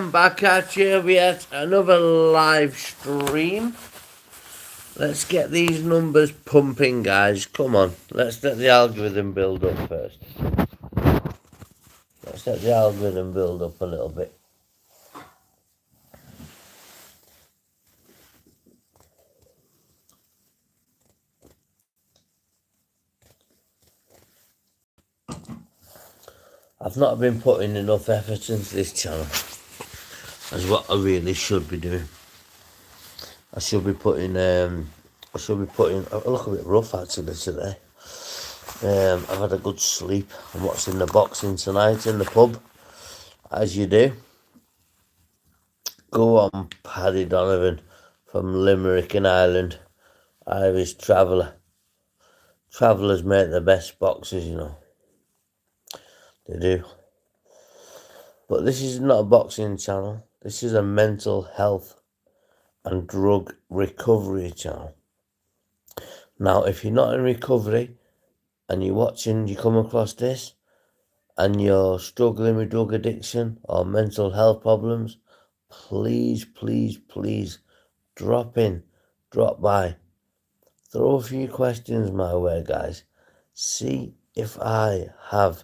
I'm back at you with yet another live stream. Let's get these numbers pumping, guys. Come on, let's let the algorithm build up first. Let's let the algorithm build up a little bit. I've not been putting enough effort into this channel as what I really should be doing. I should be putting, I look a bit rough actually today. I've had a good sleep. I'm watching the boxing tonight in the pub, as you do. Go on, Paddy Donovan from Limerick in Ireland, Irish traveller. Travellers make the best boxers, you know. They do. But this is not a boxing channel. This is a mental health and drug recovery channel. Now, if you're not in recovery and you're watching, you come across this and you're struggling with drug addiction or mental health problems, please, please, please drop by. Throw a few questions my way, guys. See if I have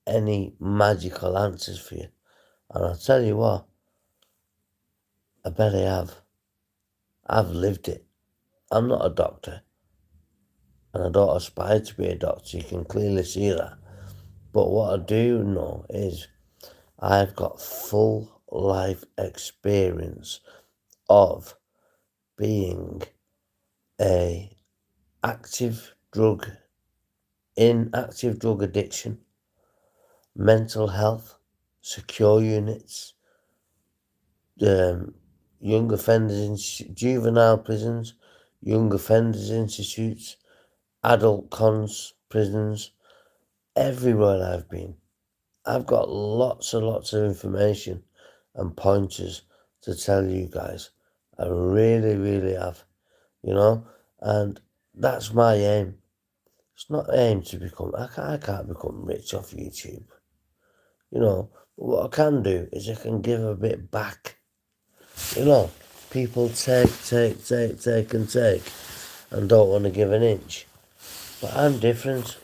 any magical answers for you. And I'll tell you what, I bet I have. I've lived it. I'm not a doctor. And I don't aspire to be a doctor. You can clearly see that. But what I do know is I've got full life experience of being a active drug addiction, mental health, secure units, young offenders in juvenile prisons, young offenders institutes, adult cons prisons, everywhere I've been. I've got lots and lots of information and pointers to tell you guys. I really, really have, you know, and that's my aim. It's not aim to become, I can't become rich off YouTube, you know, but what I can do is I can give a bit back, you know. People take and don't want to give an inch, but I'm different.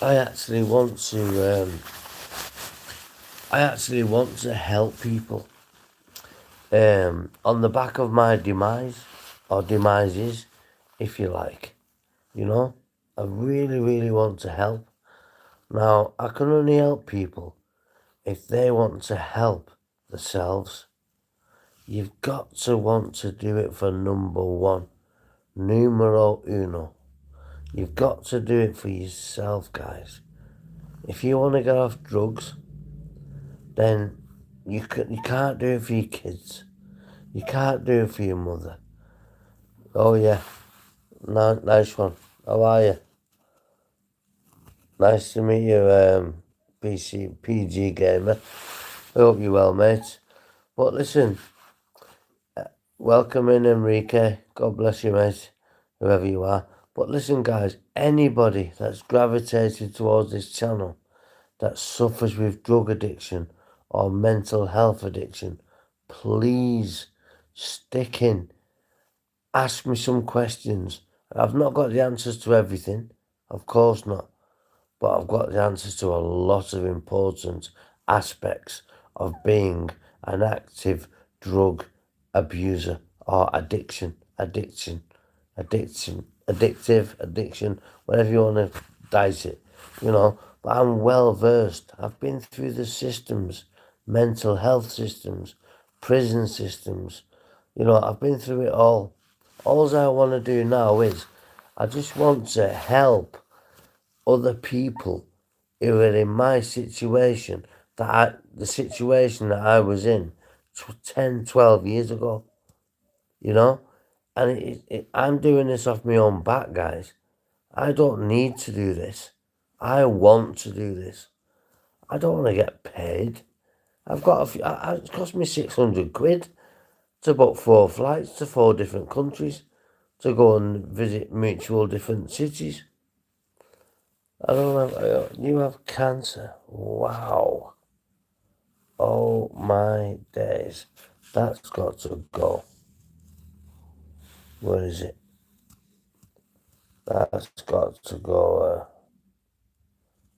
I actually want to help people. On the back of my demise, or demises, if you like, you know, I really, really want to help. Now, I can only help people if they want to help themselves. You've got to want to do it for number one, numero uno. You've got to do it for yourself, guys. If you want to get off drugs, then you can't do it for your kids. You can't do it for your mother. Oh yeah, nice one. How are you? Nice to meet you, PG Gamer. I hope you're well, mate. But listen, welcome in, Enrique. God bless you, mate, whoever you are. But listen, guys, anybody that's gravitated towards this channel that suffers with drug addiction or mental health addiction, please stick in. Ask me some questions. I've not got the answers to everything, of course not, but I've got the answers to a lot of important aspects of being an active drug abuser or addiction, whatever you want to dice it, you know. But I'm well versed. I've been through the systems, mental health systems, prison systems, you know, I've been through it all. All I want to do now is I just want to help other people who are in my situation, the situation that I was in 10, 12 years ago, you know? And I'm doing this off my own back, guys. I don't need to do this. I want to do this. I don't want to get paid. I've got it cost me 600 quid to book 4 flights to 4 different countries to go and visit mutual different cities. You have cancer. Wow. Oh my days. That's got to go. Where is it? That's got to go.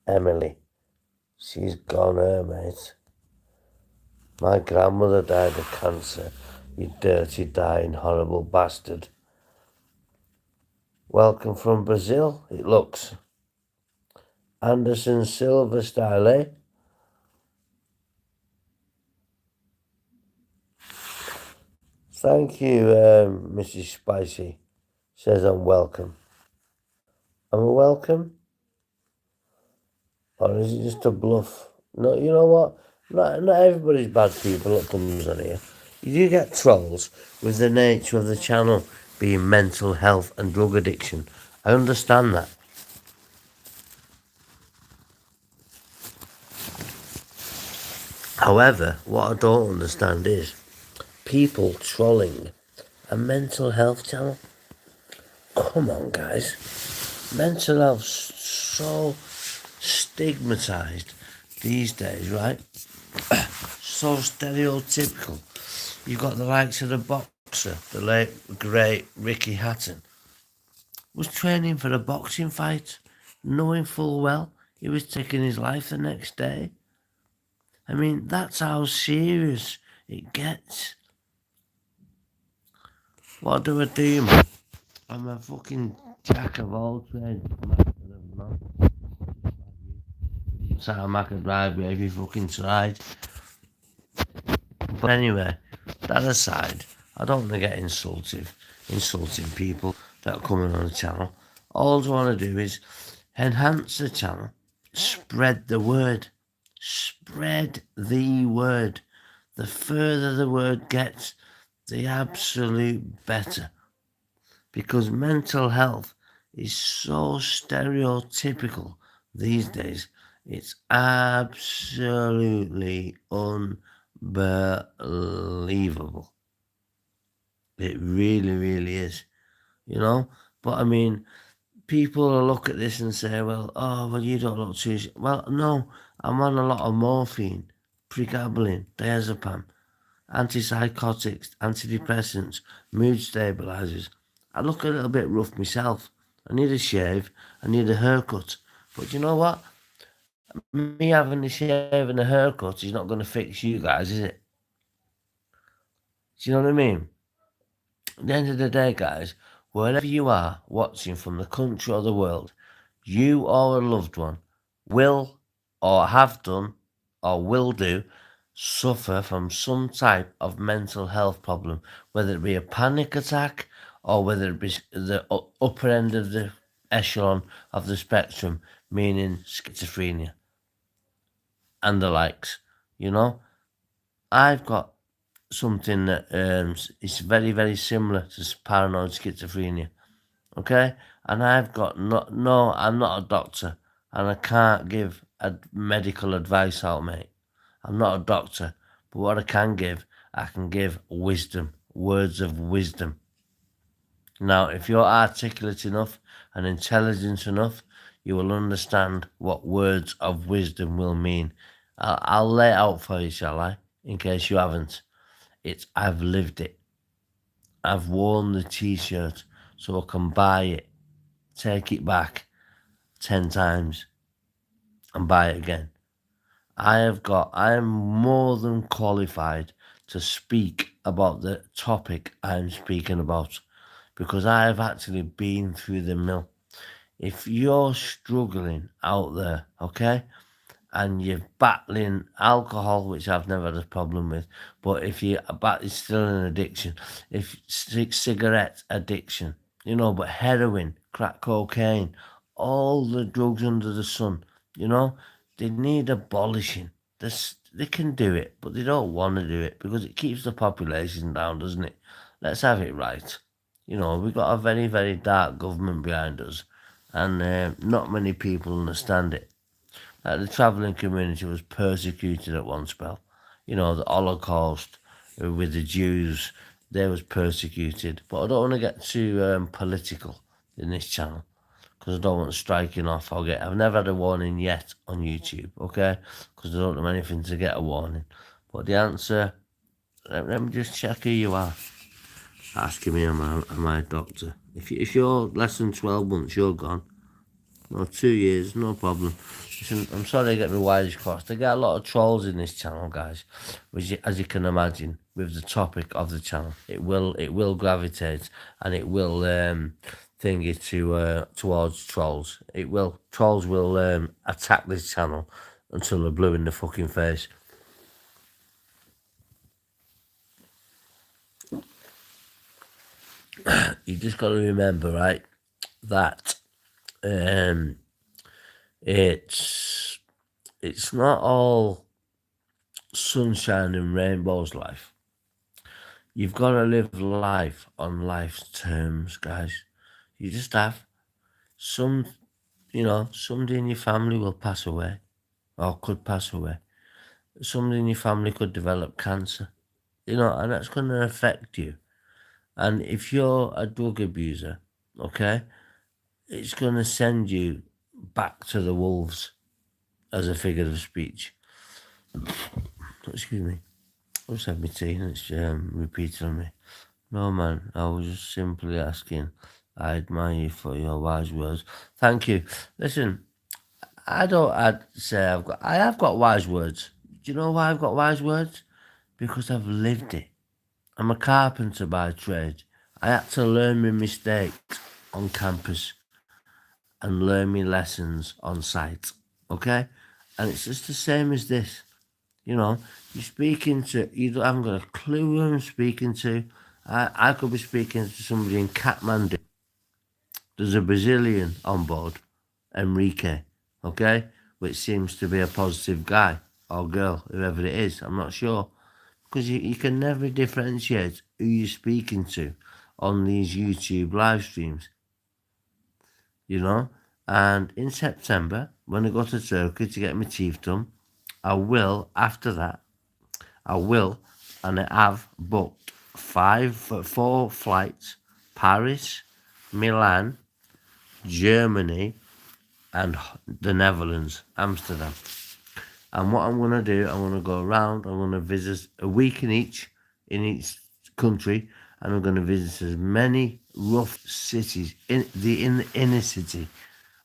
Emily. She's gone her, mate. My grandmother died of cancer. You dirty, dying, horrible bastard. Welcome from Brazil, it looks. Anderson Silva style, eh? Thank you, Mrs. Spicy. Says I'm welcome. Am I welcome? Or is it just a bluff? No, you know what? Not everybody's bad people that comes on here. You do get trolls with the nature of the channel being mental health and drug addiction. I understand that. However, what I don't understand is people trolling a mental health channel. Come on, guys. Mental health's so stigmatized these days, right? So stereotypical. You've got the likes of the boxer, the late great Ricky Hatton, was training for a boxing fight, knowing full well he was taking his life the next day. I mean, that's how serious it gets. What do I do, man? I'm a fucking jack of all trades, master of none. So I could drive me if you fucking tried. But anyway, that aside, I don't want to get insulting people that are coming on the channel. All I want to do is enhance the channel, spread the word. Spread the word. The further the word gets, the absolute better. Because mental health is so stereotypical these days. It's absolutely unbelievable. It really, really is. You know? But I mean, people will look at this and say, well, you don't look too... Well, no, I'm on a lot of morphine, pregabalin, diazepam, antipsychotics, antidepressants, mood stabilisers. I look a little bit rough myself. I need a shave. I need a haircut. But you know what? Me having a shave and a haircut is not going to fix you guys, is it? Do you know what I mean? At the end of the day, guys, wherever you are watching from the country or the world, you or a loved one will or have done or will do suffer from some type of mental health problem, whether it be a panic attack or whether it be the upper end of the echelon of the spectrum, meaning schizophrenia and the likes. You know, I've got something that is very, very similar to paranoid schizophrenia. Okay, and I've got no, I'm not a doctor, and I can't give medical advice out, mate. I'm not a doctor, but what I can give wisdom, words of wisdom. Now, if you're articulate enough and intelligent enough, you will understand what words of wisdom will mean. I'll lay it out for you, shall I? In case you haven't. It's I've lived it. I've worn the t-shirt so I can buy it, take it back 10 times and buy it again. I am more than qualified to speak about the topic I'm speaking about because I have actually been through the mill. If you're struggling out there, okay, and you're battling alcohol, which I've never had a problem with, but if it's still an addiction, if cigarette addiction, you know, but heroin, crack cocaine, all the drugs under the sun, you know, they need abolishing. They can do it, but they don't want to do it because it keeps the population down, doesn't it? Let's have it right. You know, we've got a very, very dark government behind us, and not many people understand it. The travelling community was persecuted at one spell. You know, the Holocaust with the Jews, they was persecuted. But I don't want to get too political in this channel because I don't want striking off. I've never had a warning yet on YouTube, okay? Because I don't know anything to get a warning. But the answer, let me just check who you are. Asking me, am I a doctor? If you're less than 12 months, you're gone. No, 2 years, no problem. Listen, I'm sorry to get my wires crossed. I get a lot of trolls in this channel, guys, which, as you can imagine, with the topic of the channel, it will gravitate and it will thingy towards trolls. Trolls will attack this channel until they're blue in the fucking face. You just got to remember, right, that it's not all sunshine and rainbows, life. You've got to live life on life's terms, guys. You just have. Somebody in your family will pass away or could pass away. Somebody in your family could develop cancer, and that's going to affect you. And if you're a drug abuser, okay, it's going to send you back to the wolves, as a figure of speech. Excuse me. I just had my tea and it's repeated on me. No, man, I was just simply asking. I admire you for your wise words. Thank you. Listen, I have got wise words. Do you know why I've got wise words? Because I've lived it. I'm a carpenter by trade. I had to learn my mistakes on campus and learn my lessons on site. Okay? And it's just the same as this. You're speaking to, you haven't got a clue who I'm speaking to. I could be speaking to somebody in Kathmandu. There's a Brazilian on board, Enrique, okay, which seems to be a positive guy or girl, whoever it is. I'm not sure. Because you can never differentiate who you're speaking to on these YouTube live streams, And in September, when I go to Turkey to get my teeth done, after that, and I have booked 4 flights: Paris, Milan, Germany, and the Netherlands, Amsterdam. And what I'm going to do, I'm going to go around, I'm going to visit a week in each country, and I'm going to visit as many rough cities in the inner city,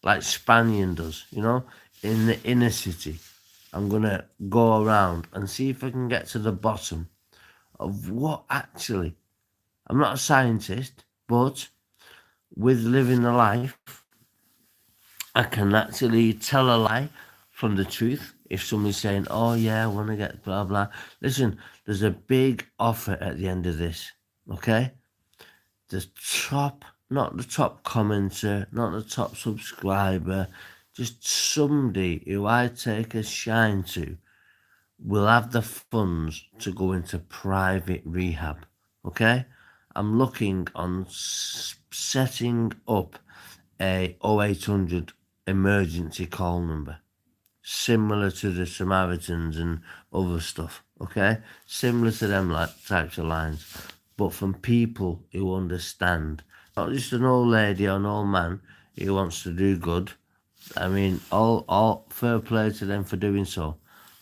like Spanian does, in the inner city. I'm going to go around and see if I can get to the bottom of what actually, I'm not a scientist, but with living the life, I can actually tell a lie from the truth. If somebody's saying, oh yeah, I want to get blah, blah. Listen, there's a big offer at the end of this, okay? Not the top commenter, not the top subscriber, just somebody who I take a shine to will have the funds to go into private rehab, okay? I'm looking on setting up a 0800 emergency call number, similar to the Samaritans and other stuff, okay? Similar to them types of lines, but from people who understand. Not just an old lady or an old man who wants to do good. I mean, all fair play to them for doing so.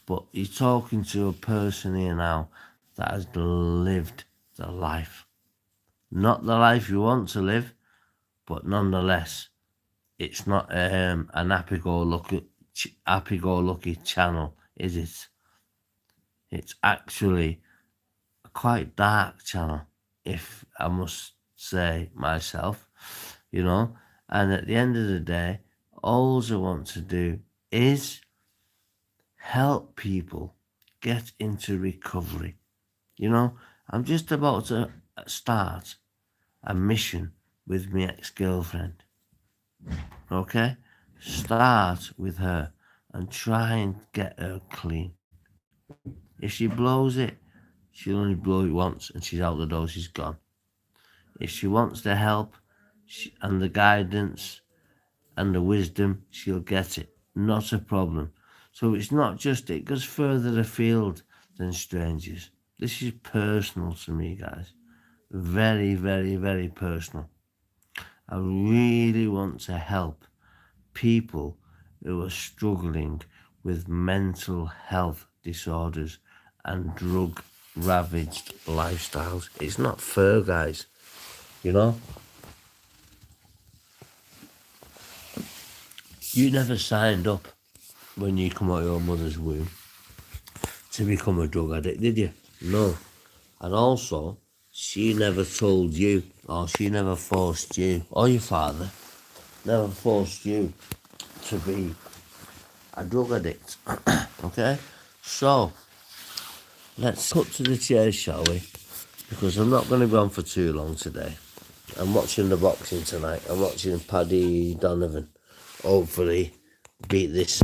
But you're talking to a person here now that has lived the life. Not the life you want to live, but nonetheless, it's not an happy-go-lucky channel, is it? It's actually a quite dark channel, if I must say myself, And at the end of the day, all I want to do is help people get into recovery. I'm just about to start a mission with my ex-girlfriend. Okay? Start with her and try and get her clean. If she blows it, she'll only blow it once and she's out the door, she's gone. If she wants the help and the guidance and the wisdom, she'll get it. Not a problem. So it's not just, it goes further afield than strangers. This is personal to me, guys. Very, very, very personal. I really want to help people who are struggling with mental health disorders and drug-ravaged lifestyles. It's not fair, guys, you know? You never signed up when you come out of your mother's womb to become a drug addict, did you? No. And also, she never told you, or she never forced you, or your father never forced you to be a drug addict. Okay? So, let's cut to the chase, shall we? Because I'm not going to be on for too long today. I'm watching the boxing tonight. I'm watching Paddy Donovan hopefully beat this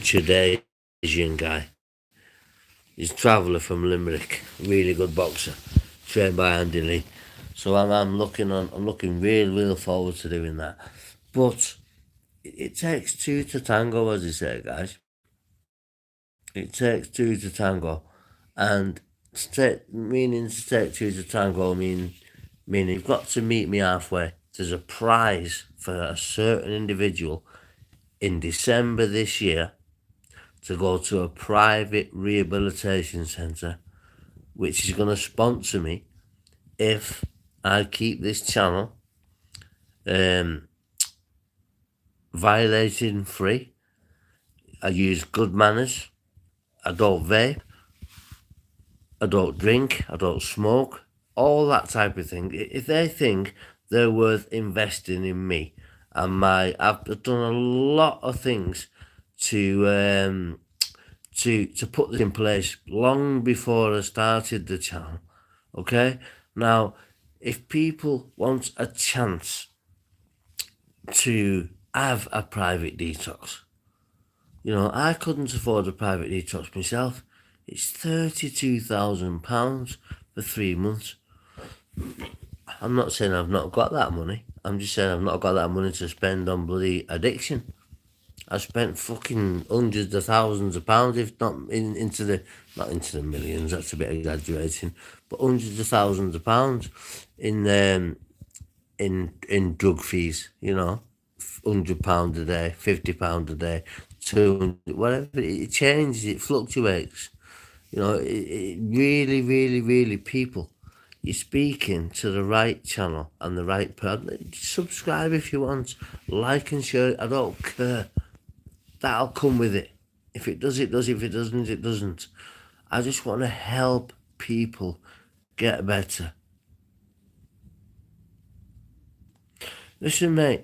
Chudasian guy. He's a traveller from Limerick, really good boxer, trained by Andy Lee. So I'm looking real forward to doing that. But it takes two to tango, as they say, guys. It takes two to tango, and meaning to take two to tango meaning you've got to meet me halfway. There's a prize for a certain individual in December this year to go to a private rehabilitation centre, which is going to sponsor me if I keep this channel violating free. I use good manners. I don't vape. I don't drink. I don't smoke. All that type of thing. If they think they're worth investing in me, and I've done a lot of things to put this in place long before I started the channel. Okay? Now, if people want a chance to have a private detox, I couldn't afford a private detox myself. It's £32,000 for 3 months. I'm not saying I've not got that money. I'm just saying I've not got that money to spend on bloody addiction. I spent fucking hundreds of thousands of pounds, if not not into the millions, that's a bit exaggerating, but hundreds of thousands of pounds in drug fees, £100 a day, £50 a day, 200, whatever. It changes, it fluctuates. It really, people, you're speaking to the right channel and the right person. Subscribe if you want, like and share. I don't care. That'll come with it. If it does, it does. If it doesn't, it doesn't. I just want to help people get better. Listen, mate,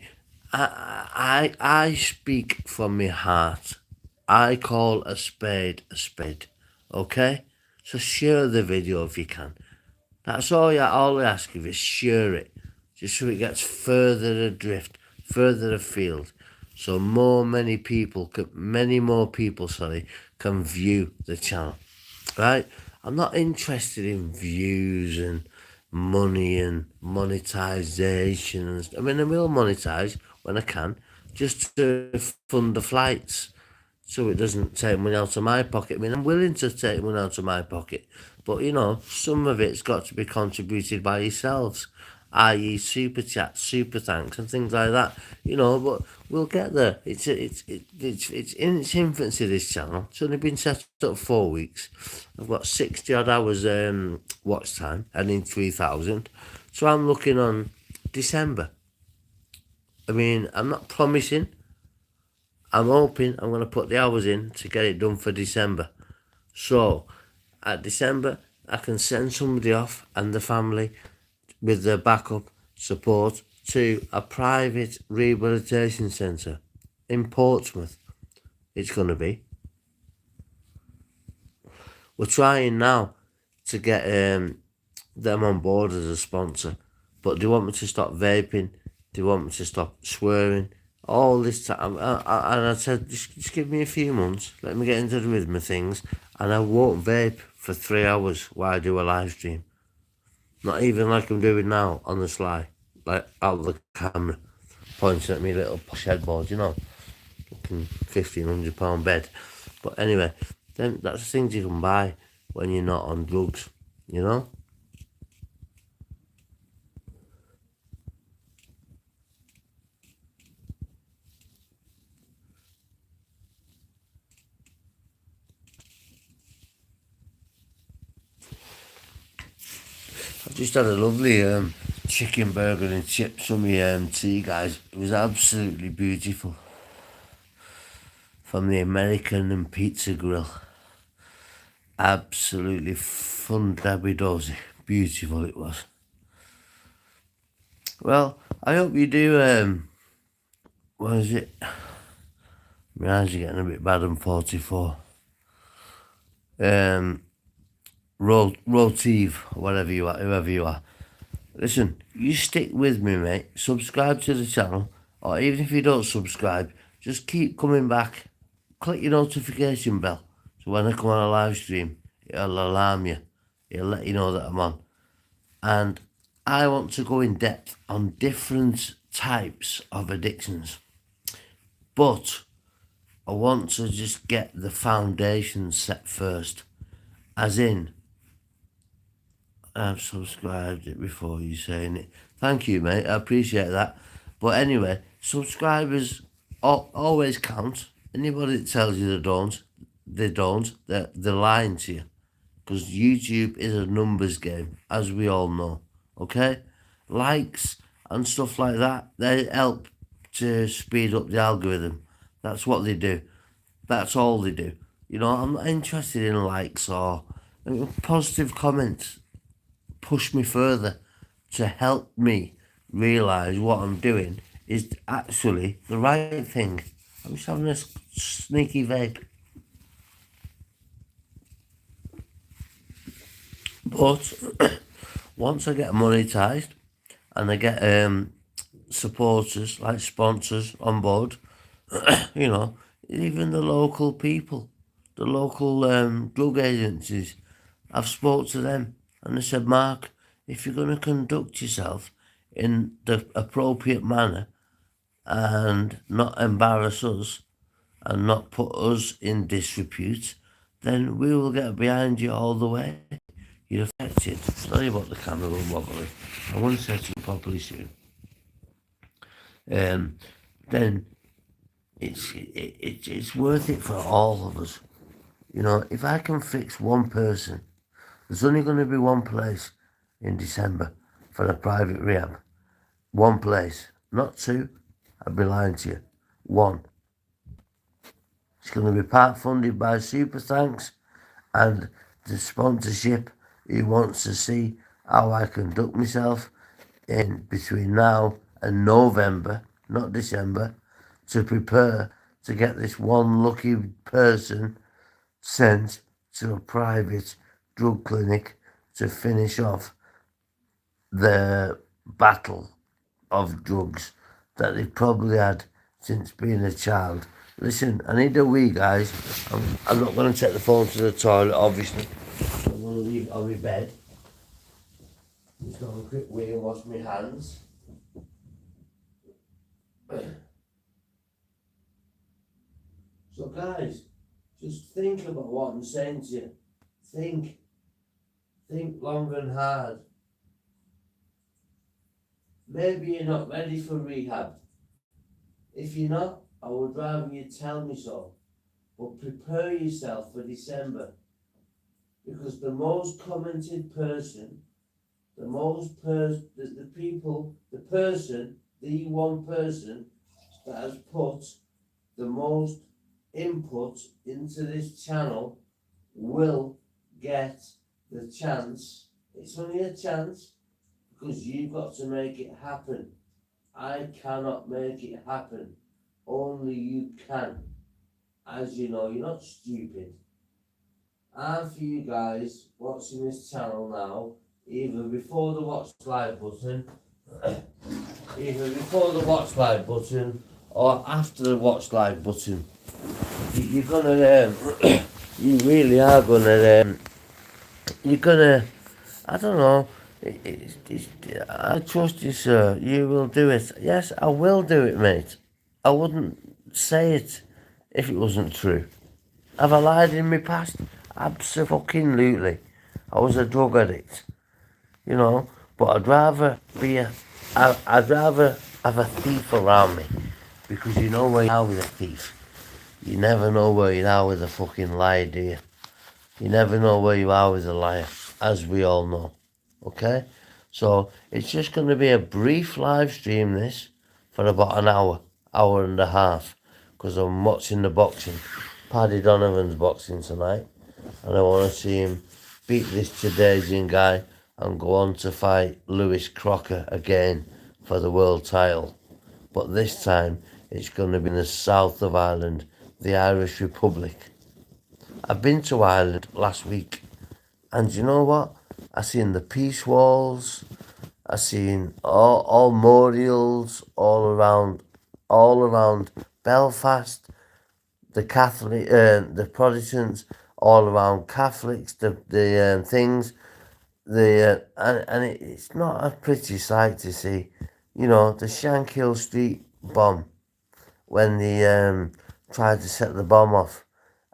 I speak from my heart. I call a spade, okay? So share the video if you can. That's all I ask of you, share it. Just so it gets further adrift, further afield. So many more people can view the channel, right? I'm not interested in views and money and monetization. I mean, I will monetize when I can, just to fund the flights, so it doesn't take money out of my pocket. I mean, I'm willing to take money out of my pocket, but some of it's got to be contributed by yourselves, i.e. super chats, super thanks, and things like that. But we'll get there. It's in its infancy, this channel. It's only been set up 4 weeks. I've got 60 odd hours watch time, and in 3,000. So I'm looking on December. I mean, I'm not promising. I'm hoping I'm going to put the hours in to get it done for December. So, at December, I can send somebody off and the family with their backup support to a private rehabilitation centre in Portsmouth. It's going to be. We're trying now to get them on board as a sponsor. But they want me to stop vaping. They want me to stop swearing. All this time. And I said, just give me a few months. Let me get into the rhythm of things. And I won't vape for 3 hours while I do a live stream. Not even like I'm doing now on the sly. Like out of the camera. Pointing at me little posh headboard, Looking £1,500 bed. But anyway, then that's the things you can buy when you're not on drugs, I just had a lovely chicken burger and chips from my tea, guys. It was absolutely beautiful. From the American and Pizza Grill. Absolutely fundabidosi. Beautiful it was. Well, I hope you do, what is it? My eyes are getting a bit bad. I'm 44. Rotive, whatever you are, whoever you are. Listen, you stick with me, mate. Subscribe to the channel, or even if you don't subscribe, just keep coming back. Click your notification bell, so when I come on a live stream, it'll alarm you. It'll let you know that I'm on. And I want to go in depth on different types of addictions. But I want to just get the foundation set first. As in, I've subscribed it before you saying it. Thank you, mate. I appreciate that. But anyway, subscribers always count. Anybody that tells you they don't, they're lying to you. Because YouTube is a numbers game, as we all know. Okay? Likes and stuff like that, they help to speed up the algorithm. That's what they do. That's all they do. You know, I'm not interested in likes or positive comments. Push me further to help me realise what I'm doing is actually the right thing. I'm just having a sneaky vape. But once I get monetised and I get supporters, like sponsors on board, you know, even the local people, the local drug agencies, I've spoke to them and they said, Mark, if you're going to conduct yourself in the appropriate manner and not embarrass us and not put us in disrepute, then we will get behind you all the way. You're affected. Sorry about the camera wobbly. I want to set it properly soon. Then it's worth it for all of us. You know, if I can fix one person, there's only going to be one place in December for a private rehab. One place, not two. I'd be lying to you. One. It's going to be part funded by Super Thanks and the sponsorship who wants to see how I conduct myself in between now and November, not December, to prepare to get this one lucky person sent to a private drug clinic to finish off the battle of drugs that they've probably had since being a child. Listen, I need a wee, guys. I'm not going to take the phone to the toilet, obviously. I'm going to leave it on my bed. Just have a quick wee and wash my hands. So, guys, just think about what I'm saying to you. Think long and hard. Maybe you're not ready for rehab. If you're not, I would rather you tell me so. But prepare yourself for December. Because the most commented person, the one person that has put the most input into this channel will get the chance. It's only a chance because you've got to make it happen. I cannot make it happen. Only you can. As you know, you're not stupid. And for you guys watching this channel now, either before the watch live button, or after the watch live button, you're gonna, you really are gonna, you're gonna, I don't know, I trust you, sir. You will do it. Yes, I will do it, mate. I wouldn't say it if it wasn't true. Have I lied in my past? Absolutely. I was a drug addict, you know. But I'd rather have a thief around me, because you know where you are with a thief. You never know where you are with a fucking liar, do you? You never know where you are with a liar, as we all know. Okay, so it's just going to be a brief live stream this for about an hour and a half, because I'm watching the boxing. Paddy Donovan's boxing tonight, and I want to see him beat this Jadasian guy and go on to fight Lewis Crocker again for the world title. But this time it's going to be in the south of Ireland, the Irish Republic. I've been to Ireland last week, and you know what? I seen the peace walls. I seen all memorials all around Belfast. The the Protestants, all around Catholics. The things. It's not a pretty sight to see. You know, the Shankill Street bomb, when they tried to set the bomb off,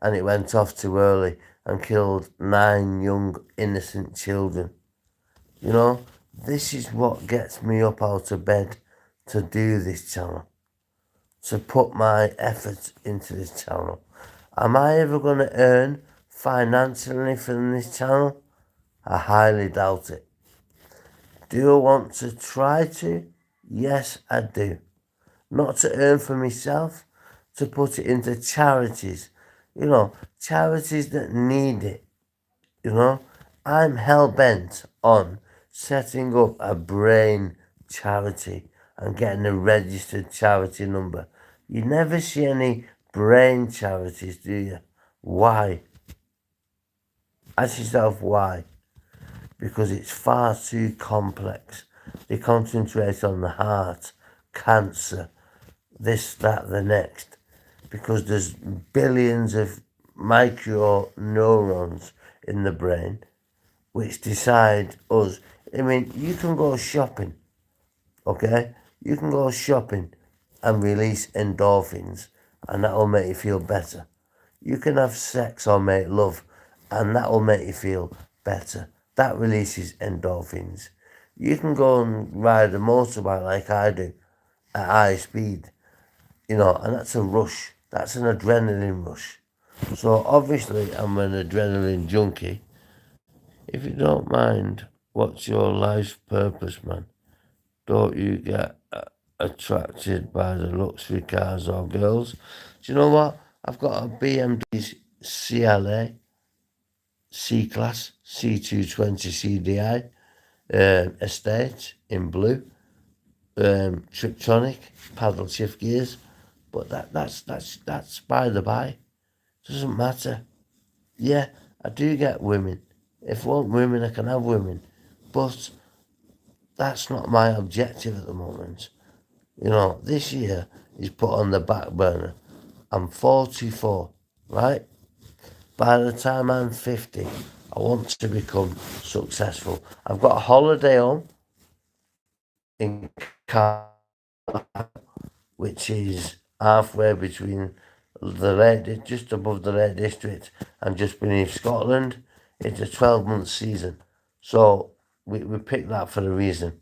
and it went off too early and killed 9 young innocent children. You know, this is what gets me up out of bed to do this channel, to put my effort into this channel. Am I ever going to earn financially from this channel? I highly doubt it. Do I want to try to? Yes, I do. Not to earn for myself, to put it into charities. You know, charities that need it. You know, I'm hell bent on setting up a brain charity and getting a registered charity number. You never see any brain charities, do you? Why? Ask yourself why. Because it's far too complex. They concentrate on the heart, cancer, this, that, the next. Because there's billions of micro neurons in the brain which decide us. I mean, you can go shopping, okay? You can go shopping and release endorphins, and that will make you feel better. You can have sex or make love, and that will make you feel better. That releases endorphins. You can go and ride a motorbike like I do at high speed, you know, and that's a rush. That's an adrenaline rush. So obviously I'm an adrenaline junkie. If you don't mind, what's your life's purpose, man? Don't you get attracted by the luxury cars or girls? Do you know what? I've got a BMW CLA C-Class C220 CDI estate in blue, Triptronic, paddle shift gears, but that's by the by. Doesn't matter. Yeah, I do get women. If I want women, I can have women, but that's not my objective at the moment. You know, this year is put on the back burner. I'm 44, right? By the time I'm 50, I want to become successful. I've got a holiday home in Car, which is halfway between just above the Lake District and just beneath Scotland. It's a 12-month season. So we picked that for a reason.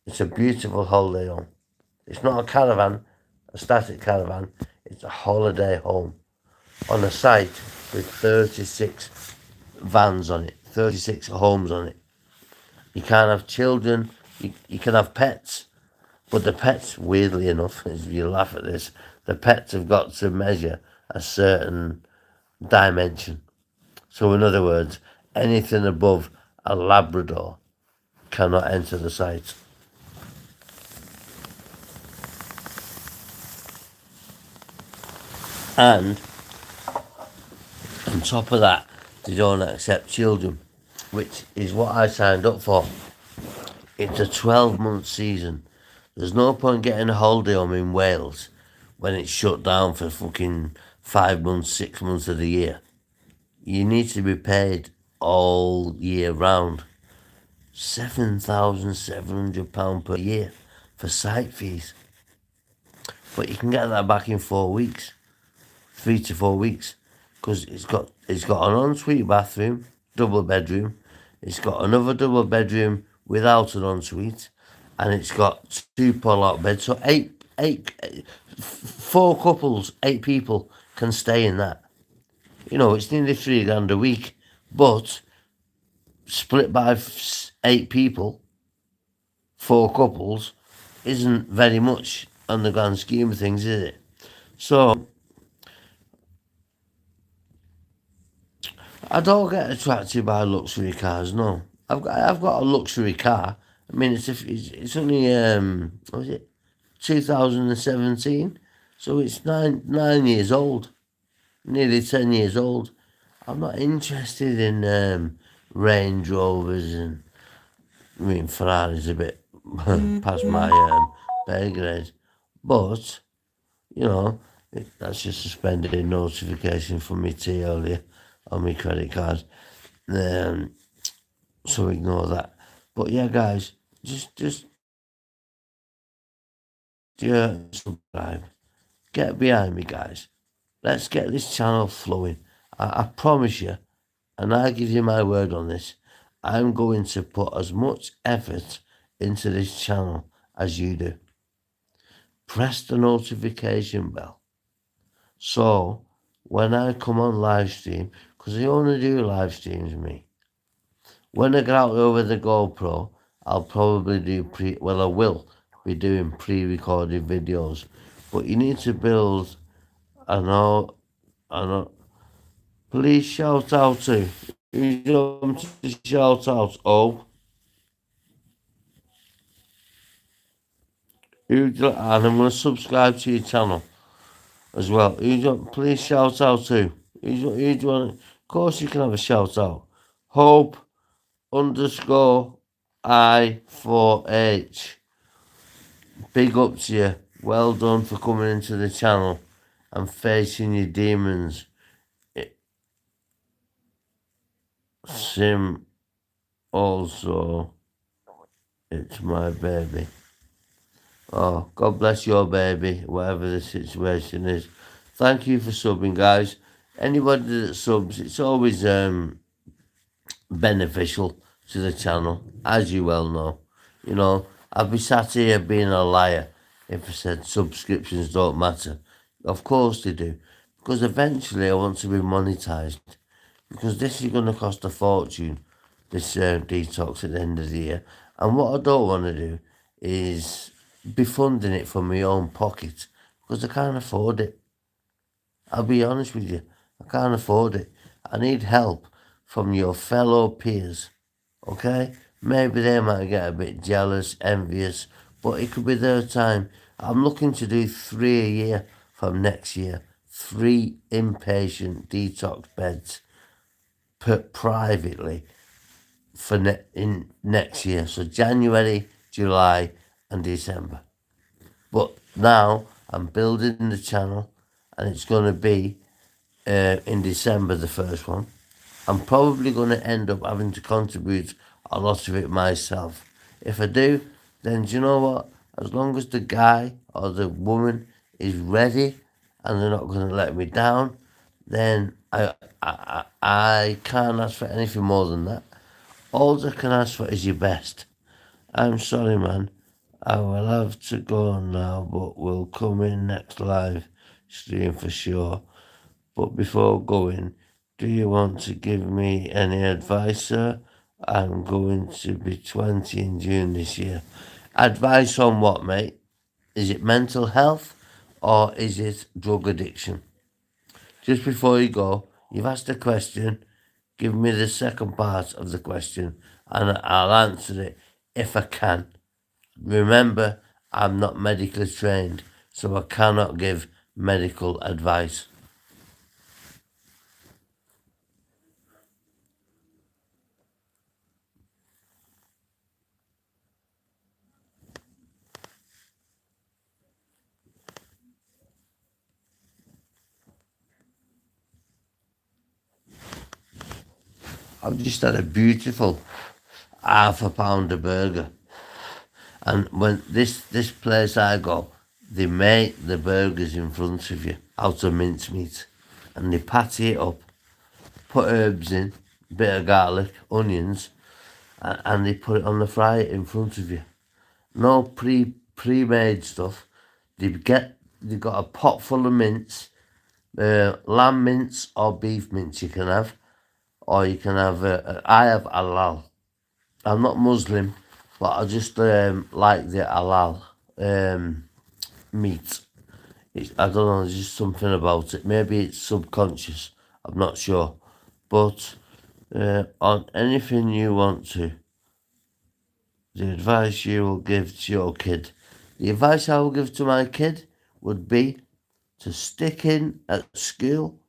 It's a beautiful holiday home. It's not a caravan, a static caravan. It's a holiday home on a site with 36 vans on it, 36 homes on it. You can't have children, you can have pets, but the pets, weirdly enough, as you laugh at this, the pets have got to measure a certain dimension. So in other words, anything above a Labrador cannot enter the site. And on top of that, they don't accept children, which is what I signed up for. It's a 12-month season. There's no point getting a holiday home in Wales when it's shut down for fucking 5 months, 6 months of the year. You need to be paid all year round. £7,700 per year for site fees. But you can get that back in 4 weeks, 3 to 4 weeks, because it's got an ensuite bathroom, double bedroom. It's got another double bedroom without an ensuite, and it's got 2 pull-out beds. So 4 couples, 8 people can stay in that. You know, it's nearly £3 grand a week, but split by 8 people, 4 couples, isn't very much on the grand scheme of things, is it? So I don't get attracted by luxury cars. No, I've got a luxury car. I mean, it's only what was it, 2017, so it's nine years old, nearly 10 years old. I'm not interested in Range Rovers, and I mean Ferrari's a bit past my pay grade, but you know that's just suspended a notification from me T earlier on my credit card. Um, so ignore that. But yeah, guys, just subscribe. Get behind me, guys. Let's get this channel flowing. I promise you, and I give you my word on this, I'm going to put as much effort into this channel as you do. Press the notification bell. So when I come on live stream, because I only do live streams, me. When I get out over the GoPro, I'll probably do I will be doing pre-recorded videos. But you need to build, I know, please shout out to, who's going to shout out? Oh, and I'm going to subscribe to your channel as well. Please shout out to, of course you can have a shout out. Hope underscore I4H. Big up to you. Well done for coming into the channel and facing your demons. Sim also, it's my baby. Oh, God bless your baby, whatever the situation is. Thank you for subbing, guys. Anybody that subs, it's always beneficial to the channel, as you well know. You know, I'd be sat here being a liar if I said subscriptions don't matter. Of course they do, because eventually I want to be monetized, because this is going to cost a fortune, this detox at the end of the year. And what I don't want to do is be funding it from my own pocket, because I can't afford it. I'll be honest with you, I can't afford it. I need help from your fellow peers, okay? Maybe they might get a bit jealous, envious, but it could be their time. I'm looking to do 3 a year from next year. 3 inpatient detox beds privately for in next year. So January, July and December. But now I'm building the channel, and it's going to be in December, the first one. I'm probably going to end up having to contribute a lot of it myself. If I do, then do you know what? As long as the guy or the woman is ready and they're not going to let me down, then I can't ask for anything more than that. All I can ask for is your best. I'm sorry, man. I will have to go now, but we'll come in next live stream for sure. But before going, do you want to give me any advice, sir? I'm going to be 20 in June this year. Advice on what, mate? Is it mental health or is it drug addiction? Just before you go, you've asked a question. Give me the second part of the question and I'll answer it if I can. Remember, I'm not medically trained, so I cannot give medical advice. I've just had a beautiful £1/2 burger. And when this place I go, they make the burgers in front of you out of mincemeat, and they patty it up, put herbs in, bit of garlic, onions, and they put it on the fry in front of you. No pre-made stuff. They've got a pot full of mince, lamb mince or beef mince you can have, or you can have. I have halal. I'm not Muslim, but I just like the halal meat. I don't know. There's just something about it. Maybe it's subconscious. I'm not sure, but on anything you want to, the advice you will give to your kid, the advice I will give to my kid would be to stick in at school,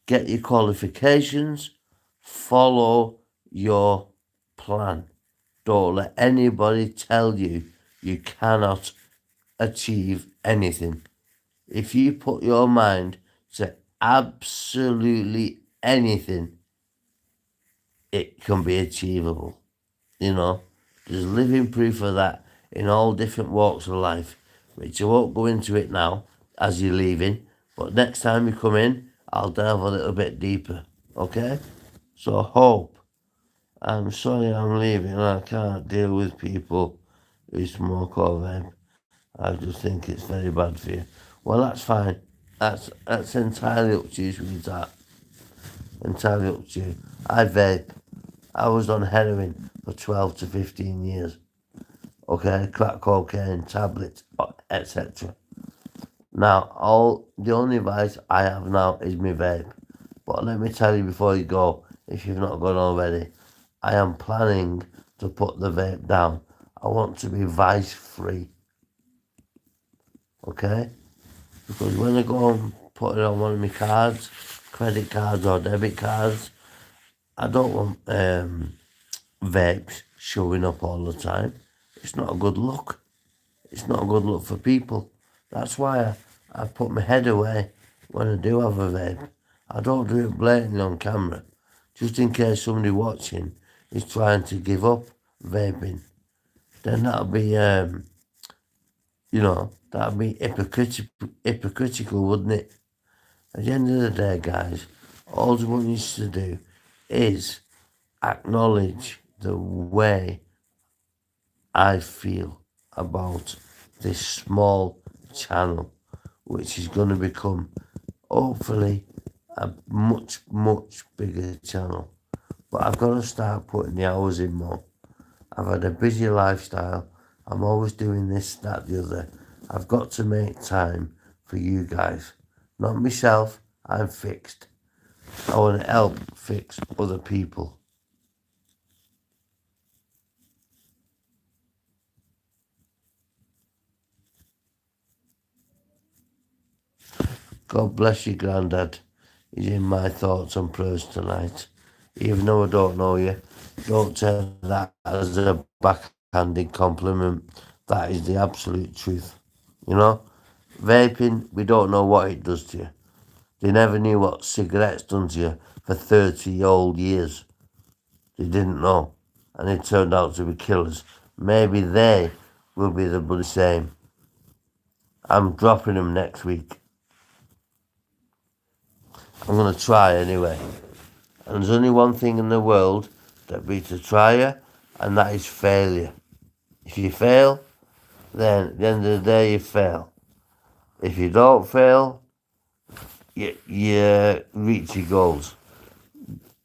get your qualifications, follow your plan. Don't let anybody tell you cannot achieve anything. If you put your mind to absolutely anything, it can be achievable. You know, there's living proof of that in all different walks of life, which I won't go into it now as you're leaving, but next time you come in, I'll delve a little bit deeper, okay? So, Hope, I'm sorry I'm leaving. I can't deal with people who smoke or vape. I just think it's very bad for you. Well, that's fine. That's entirely up to you, sweetheart. Entirely up to you. I vape. I was on heroin for 12 to 15 years. Okay, crack cocaine, tablets, etc. Now, the only advice I have now is my vape. But let me tell you before you go, if you've not gone already, I am planning to put the vape down. I want to be vice free. Okay? Because when I go and put it on one of my cards, credit cards or debit cards, I don't want vapes showing up all the time. It's not a good look. It's not a good look for people. That's why I put my head away when I do have a vape. I don't do it blatantly on camera, just in case somebody watching is trying to give up vaping. Then that'll be, that'll be hypocritical, wouldn't it? At the end of the day, guys, all I want you to do is acknowledge the way I feel about this small channel, which is going to become, hopefully, a much, much bigger channel. But I've got to start putting the hours in more. I've had a busy lifestyle. I'm always doing this, that, the other. I've got to make time for you guys. Not myself, I'm fixed. I want to help fix other people. God bless you, Grandad. He's in my thoughts and prayers tonight. Even though I don't know you, don't take that as a backhanded compliment. That is the absolute truth. You know? Vaping, we don't know what it does to you. They never knew what cigarettes done to you for 30-old years. They didn't know. And it turned out to be killers. Maybe they will be the bloody same. I'm dropping them next week. I'm going to try anyway. And there's only one thing in the world that beats a trier, and that is failure. If you fail, then at the end of the day, you fail. If you don't fail, you reach your goals.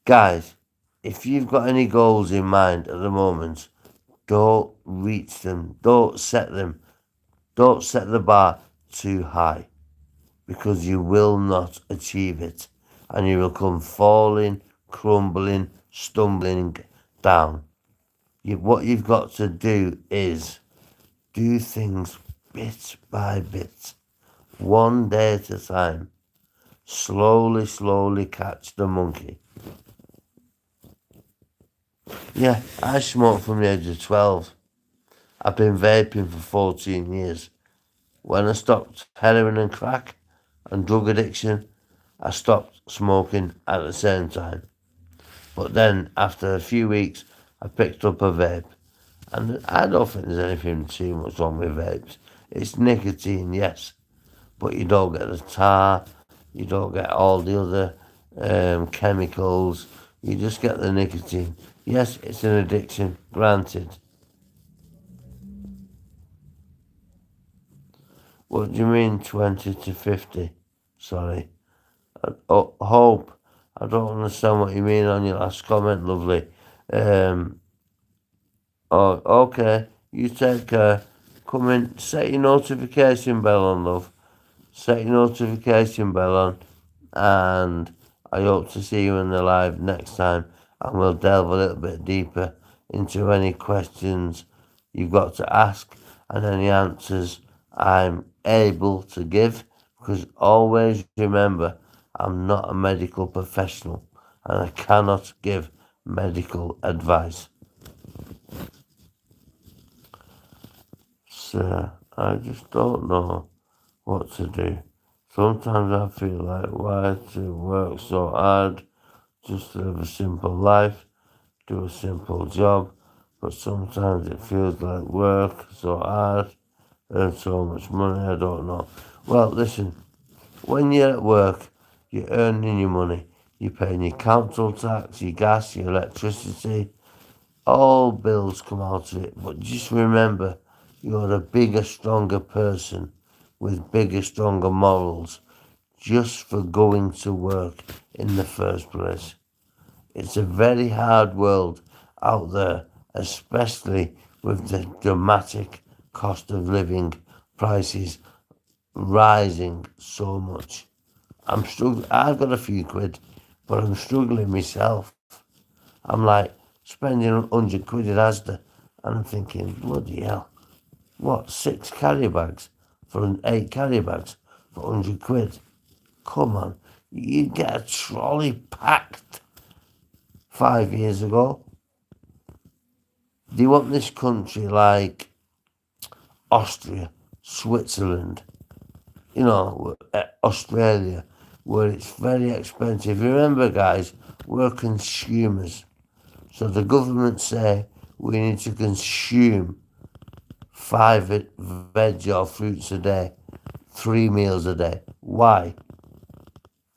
Guys, if you've got any goals in mind at the moment, don't reach them. Don't set them. Don't set the bar too high, because you will not achieve it, and you will come falling, crumbling, stumbling down. What you've got to do is do things bit by bit, one day at a time. Slowly, slowly catch the monkey. Yeah, I smoked from the age of 12. I've been vaping for 14 years. When I stopped heroin and crack and drug addiction, I stopped smoking at the same time. But then, after a few weeks, I picked up a vape. And I don't think there's anything too much wrong with vapes. It's nicotine, yes, but you don't get the tar, you don't get all the other chemicals, you just get the nicotine. Yes, it's an addiction, granted. What do you mean 20 to 50? Sorry. Hope, I don't understand what you mean on your last comment, lovely. Um, oh, okay. You take care. Come in, set your notification bell on, love. Set your notification bell on, and I hope to see you in the live next time, and we'll delve a little bit deeper into any questions you've got to ask and any answers I'm able to give, because always remember, I'm not a medical professional and I cannot give medical advice. So I just don't know what to do. Sometimes I feel like, why to work so hard just to live a simple life, do a simple job, but sometimes it feels like work so hard, earn so much money, I don't know. Well, listen, when you're at work, you're earning your money, you're paying your council tax, your gas, your electricity, all bills come out of it, but just remember, you're a bigger, stronger person with bigger, stronger morals just for going to work in the first place. It's a very hard world out there, especially with the dramatic cost of living prices rising so much. I'm struggling. I've got a few quid, but I'm struggling myself. I'm like spending 100 quid at Asda, and I'm thinking, bloody hell, what, 6 carry bags for 8 carry bags for 100 quid? Come on, you get a trolley packed 5 years ago. Do you want this country like Austria, Switzerland, Australia, where it's very expensive? Remember, guys, we're consumers. So the government say we need to consume 5 veg or fruits a day, 3 meals a day. Why?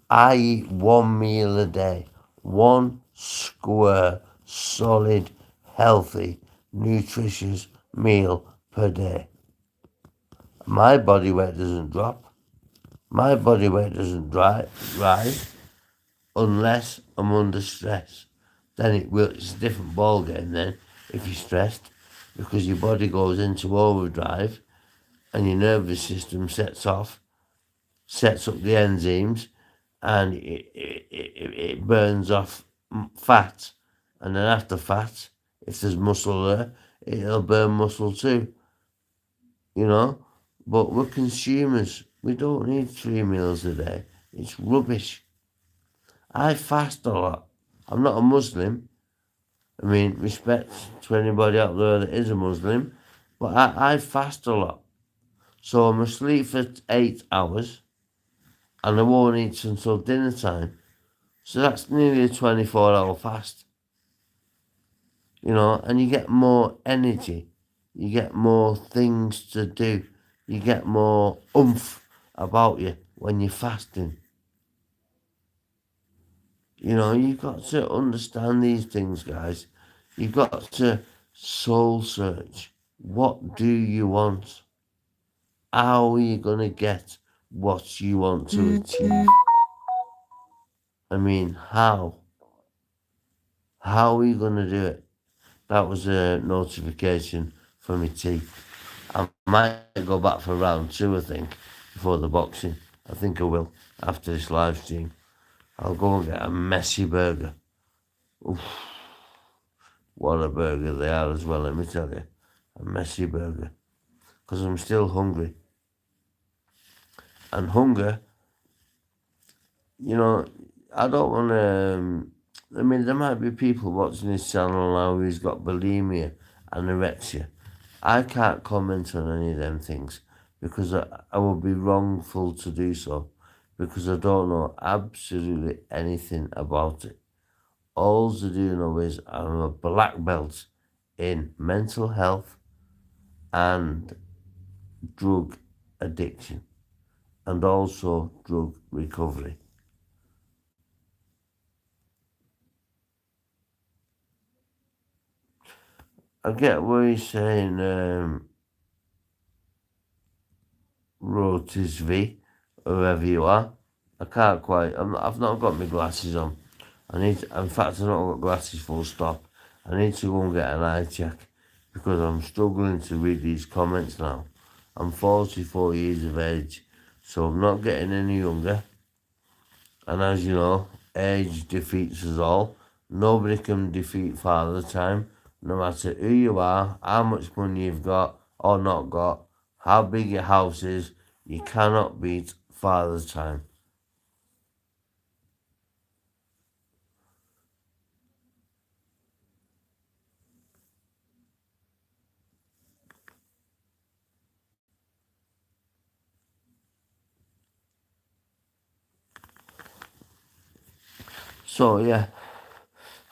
I eat 1 meal a day, 1 square, solid, healthy, nutritious meal per day. My body weight doesn't drop. My body weight doesn't rise unless I'm under stress. Then it's a different ball game then if you're stressed, because your body goes into overdrive and your nervous system sets up the enzymes, and it burns off fat, and then after fat, if there's muscle there, it'll burn muscle too, you know. But we're consumers. We don't need 3 meals a day. It's rubbish. I fast a lot. I'm not a Muslim. I mean, respect to anybody out there that is a Muslim, but I fast a lot. So I'm asleep for 8 hours, and I won't eat until dinner time. So that's nearly a 24-hour fast, and you get more energy. You get more things to do. You get more oomph about you when you're fasting. You've got to understand these things, guys. You've got to soul search. What do you want? How are you going to get what you want to achieve? I mean, how? How are you going to do it? That was a notification for me tea. I might go back for round 2, I think, before the boxing. I think I will, after this live stream. I'll go and get a messy burger. Oof, what a burger they are as well, let me tell you. A messy burger. Because I'm still hungry. And hunger, I don't want to... there might be people watching this channel now who's got bulimia, anorexia. I can't comment on any of them things because I would be wrongful to do so, because I don't know absolutely anything about it. All I do know is I'm a black belt in mental health and drug addiction, and also drug recovery. I get what he's saying, Rotis V, whoever you are. I can't quite, I've not got my glasses on. in fact, I've not got glasses full stop. I need to go and get an eye check because I'm struggling to read these comments now. I'm 44 years of age, so I'm not getting any younger. And as you know, age defeats us all. Nobody can defeat Father Time, no matter who you are, how much money you've got or not got, how big your house is, you cannot beat Father Time. So yeah,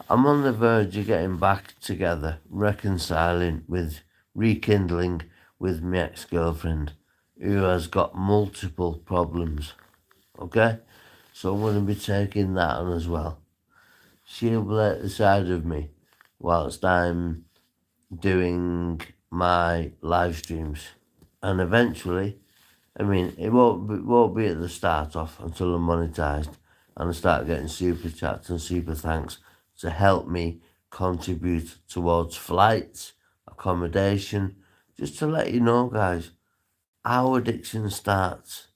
I'm on the verge of getting back together, rekindling with my ex-girlfriend, who has got multiple problems, okay? So I'm going to be taking that on as well. She'll be at the side of me whilst I'm doing my live streams. And eventually, I mean, it won't be at the start off until I'm monetized and I start getting super chats and super thanks to help me contribute towards flights, accommodation. Just to let you know, guys, our addiction starts,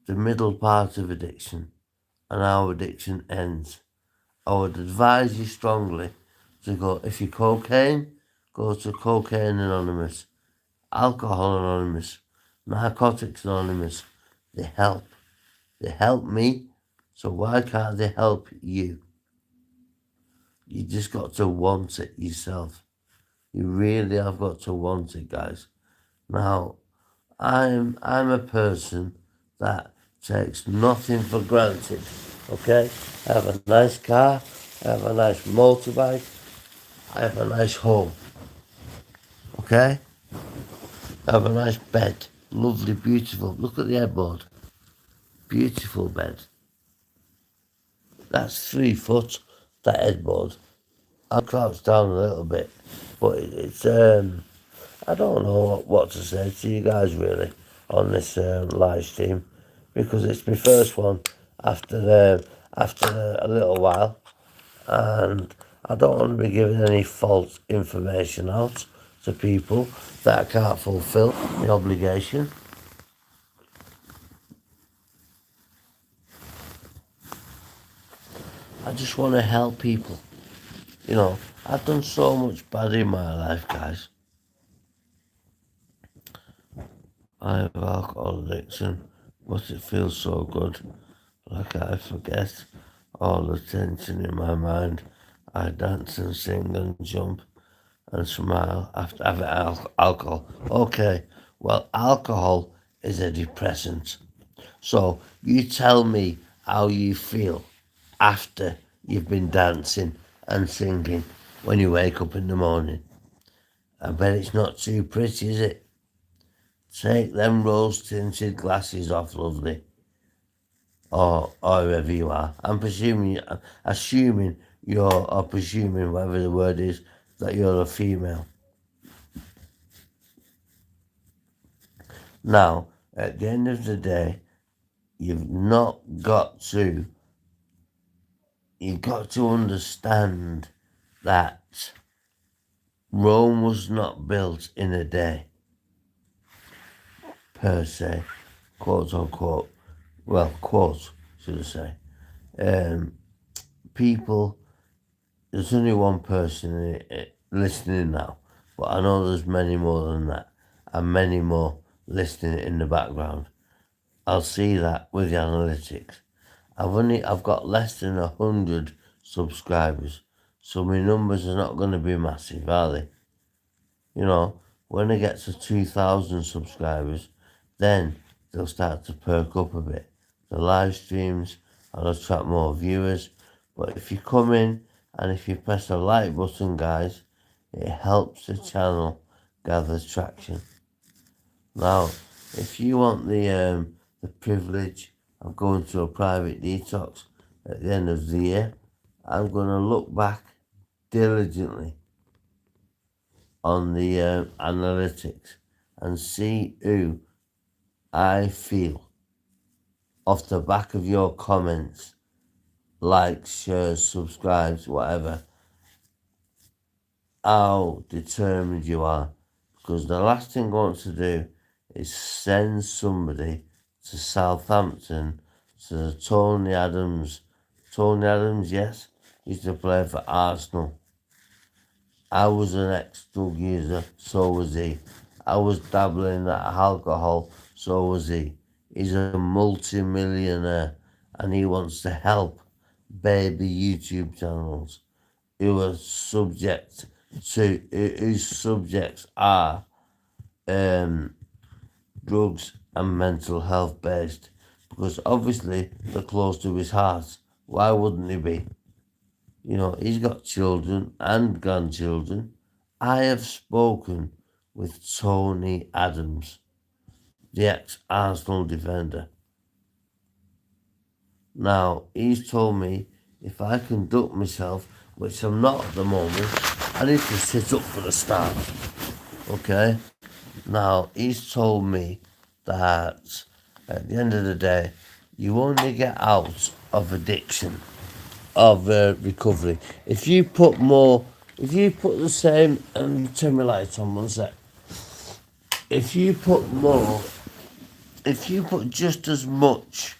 the middle part of addiction, and our addiction ends. I would advise you strongly to go, if you're cocaine, go to Cocaine Anonymous, Alcohol Anonymous, Narcotics Anonymous. They help. They help me, so why can't they help you? You just got to want it yourself. You really have got to want it, guys. Now, I'm a person that takes nothing for granted. Okay? I have a nice car, I have a nice motorbike, I have a nice home. Okay? I have a nice bed. Lovely, beautiful. Look at the headboard. Beautiful bed. That's 3 foot, that headboard. I'll crouch down a little bit, but it's I don't know what to say to you guys really on this live stream because it's my first one after a little while, and I don't want to be giving any false information out to people that I can't fulfil the obligation. I just want to help people. You know, I've done so much bad in my life, guys. I have alcohol addiction, but it feels so good. Like I forget all the tension in my mind. I dance and sing and jump and smile after having alcohol. Okay, well, alcohol is a depressant. So you tell me how you feel after you've been dancing and singing when you wake up in the morning. I bet it's not too pretty, is it? Take them rose-tinted glasses off, lovely, or whoever you are. I'm assuming or presuming, whatever the word is, that you're a female. Now, at the end of the day, you've got to understand that Rome was not built in a day, per se, quote unquote. Well, quote, should I say. People, there's only one person listening now, but I know there's many more than that, and many more listening in the background. I'll see that with the analytics. I've got less than 100 subscribers, so my numbers are not going to be massive, are they? You know, when I get to 2,000 subscribers, then they'll start to perk up a bit. The live streams, I'll attract more viewers. But if you come in and if you press the like button, guys, it helps the channel gather traction. Now, if you want the privilege of going to a private detox at the end of the year, I'm going to look back diligently on the analytics and see who I feel off the back of your comments likes, shares, subscribes, whatever, how determined you are. Because the last thing I want to do is send somebody to Southampton to the Tony Adams. Tony Adams, yes, used to play for Arsenal. I was an ex-drug user, so was he. I was dabbling in that alcohol, so was he. He's a multi-millionaire and he wants to help baby YouTube channels who are subject to, whose subjects are drugs and mental health based, because obviously they're close to his heart. Why wouldn't he be? You know, he's got children and grandchildren. I have spoken with Tony Adams, the ex-Arsenal defender. Now, he's told me if I conduct myself, which I'm not at the moment, I need to sit up for the start. Okay? Now, he's told me that at the end of the day, you only get out of addiction, of recovery, if you put the same, turn my lights on one sec. If you put just as much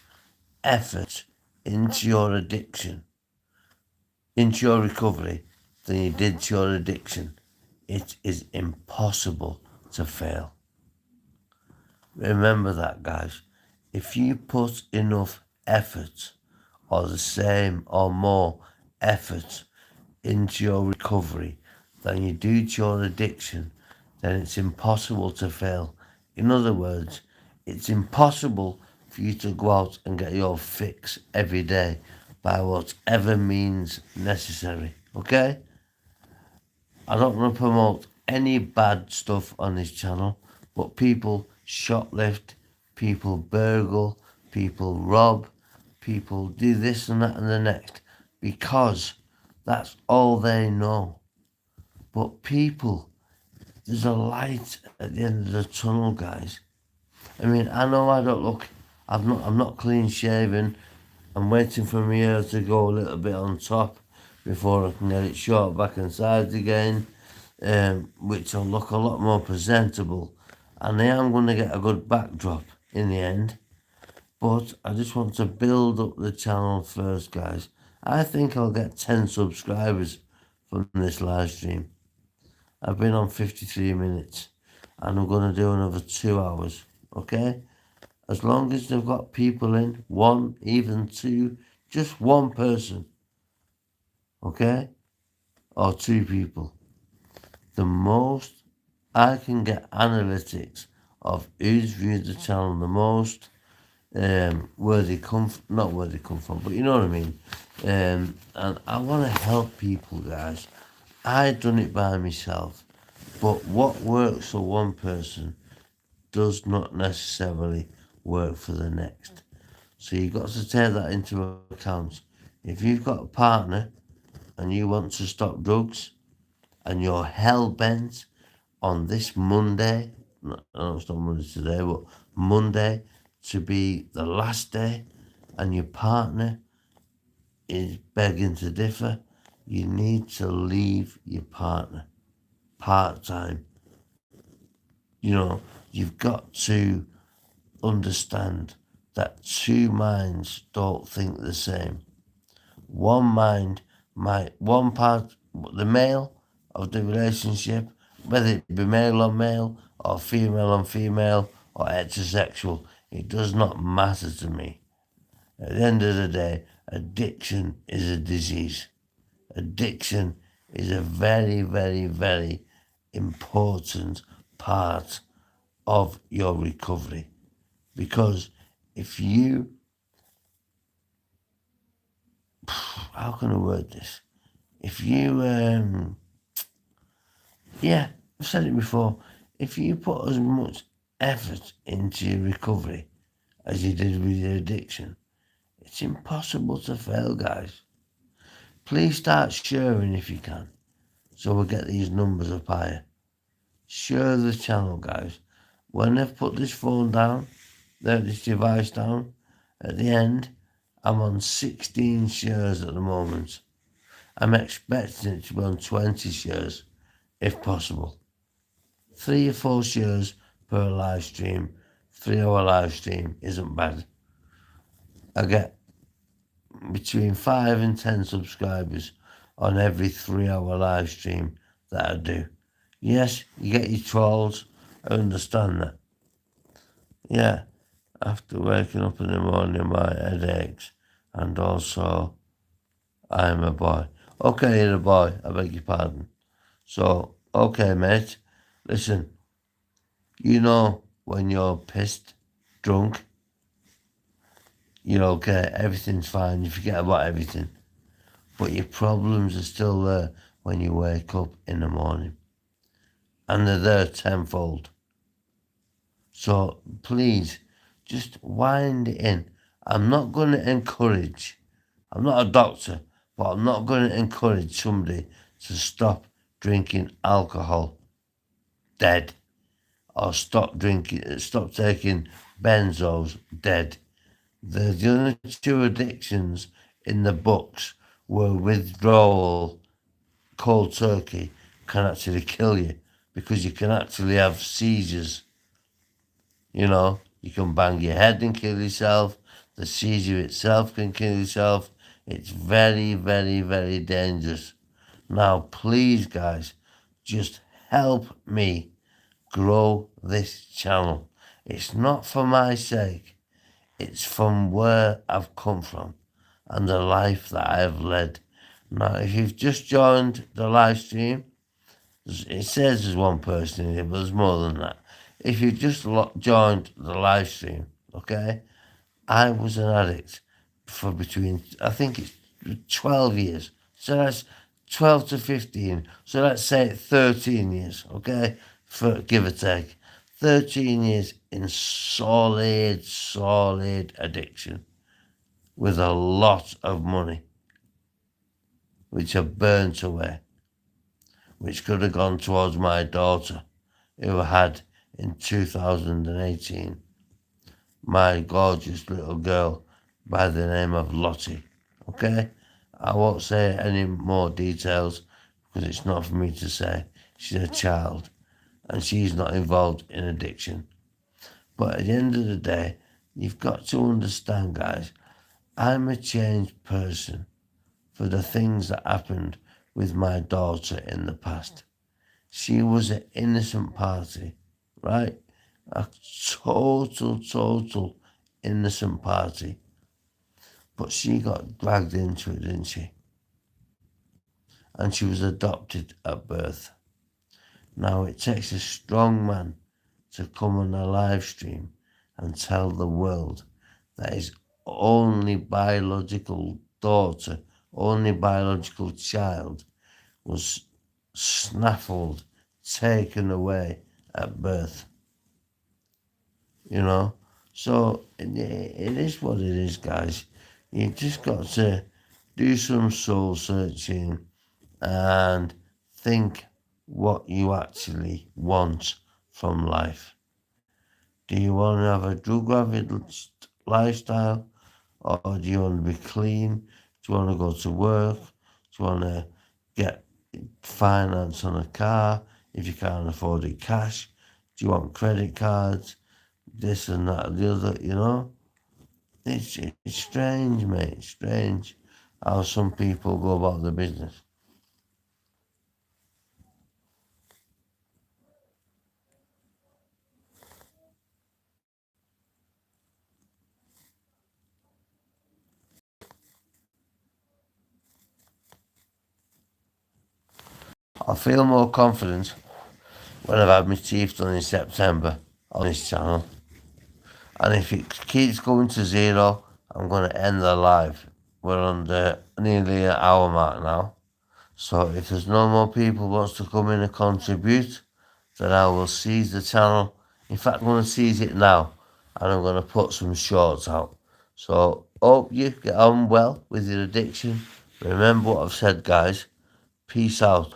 effort into your addiction, into your recovery, than you did to your addiction, it is impossible to fail. Remember that, guys. If you put enough effort, or the same or more effort, into your recovery than you do to your addiction, then it's impossible to fail. In other words, it's impossible for you to go out and get your fix every day by whatever means necessary. Okay? I don't want to promote any bad stuff on this channel, but people shoplift, people burgle, people rob, people do this and that and the next because that's all they know. But people, there's a light at the end of the tunnel, guys. I mean, I know I don't look, I'm not clean shaven. I'm waiting for my hair to go a little bit on top before I can get it short back and sides again, which will look a lot more presentable. And I am going to get a good backdrop in the end. But I just want to build up the channel first, guys. I think I'll get 10 subscribers from this live stream. I've been on 53 minutes and I'm going to do another 2 hours, okay? As long as they've got people in, one, even two, just one person, okay? Or two people. The most I can get analytics of who's viewed the channel the most, where they come from, not where they come from, but you know what I mean. And I want to help people, guys. I done it by myself, but what works for one person does not necessarily work for the next. So you've got to take that into account. If you've got a partner and you want to stop drugs and you're hell-bent on this Monday, I know it's not Monday today, but Monday to be the last day, and your partner is begging to differ, you need to leave your partner part-time. You know, you've got to understand that two minds don't think the same. One mind might, one part, the male of the relationship, whether it be male on male, or female on female, or heterosexual, it does not matter to me. At the end of the day, addiction is a disease. Addiction is a very, very, very important part of your recovery. Because if you, how can I word this? If you, I've said it before, if you put as much effort into your recovery as you did with your addiction, it's impossible to fail, guys. Please start sharing if you can, so we'll get these numbers up higher. Share the channel, guys. When they've put this phone down, this device down, at the end, I'm on 16 shares at the moment. I'm expecting it to be on 20 shares, if possible. 3 or 4 shares per live stream, 3-hour live stream isn't bad. I get between 5 and 10 subscribers on every 3-hour live stream that I do. Yes, you get your trolls, I understand that. Yeah, after waking up in the morning, my head aches, and also I'm a boy. Okay, you're a boy, I beg your pardon. So, okay, mate, listen, you know when you're pissed, drunk, you're okay, everything's fine, you forget about everything. But your problems are still there when you wake up in the morning. And they're there tenfold. So please, just wind it in. I'm not going to encourage, I'm not a doctor, but I'm not going to encourage somebody to stop drinking alcohol dead, or stop taking benzos dead. The only two addictions in the books were withdrawal, cold turkey can actually kill you because you can actually have seizures. You know, you can bang your head and kill yourself. The seizure itself can kill yourself. It's very, very, very dangerous. Now, please, guys, just help me grow this channel. It's not for my sake. It's from where I've come from and the life that I've led. Now, if you've just joined the live stream, it says there's one person in here, but there's more than that. If you just joined the live stream, okay, I was an addict for between, I think it's 12 years. So that's 12 to 15. So let's say 13 years, okay, for give or take. 13 years in solid addiction with a lot of money, which I burnt away, which could have gone towards my daughter, who I had in 2018, my gorgeous little girl by the name of Lottie. Okay? I won't say any more details because it's not for me to say. She's a child and she's not involved in addiction. But at the end of the day, you've got to understand, guys, I'm a changed person for the things that happened with my daughter in the past. She was an innocent party, right? A total innocent party. But she got dragged into it, didn't she? And she was adopted at birth. Now it takes a strong man to come on a live stream and tell the world that his only biological daughter, only biological child was snaffled, taken away at birth. You know? So it is what it is, guys. You just got to do some soul searching and think what you actually want from life. Do you want to have a drug-avid lifestyle, or do you want to be clean? Do you want to go to work? Do you want to get finance on a car if you can't afford it cash? Do you want credit cards? This and that and the other, you know? It's strange, mate. It's strange how some people go about their business. I feel more confident when I've had my teeth done in September on this channel. And if it keeps going to zero, I'm going to end the live. We're on the nearly an hour mark now. So if there's no more people who wants to come in and contribute, then I will seize the channel. In fact, I'm going to seize it now. And I'm going to put some shorts out. So hope you get on well with your addiction. Remember what I've said, guys. Peace out.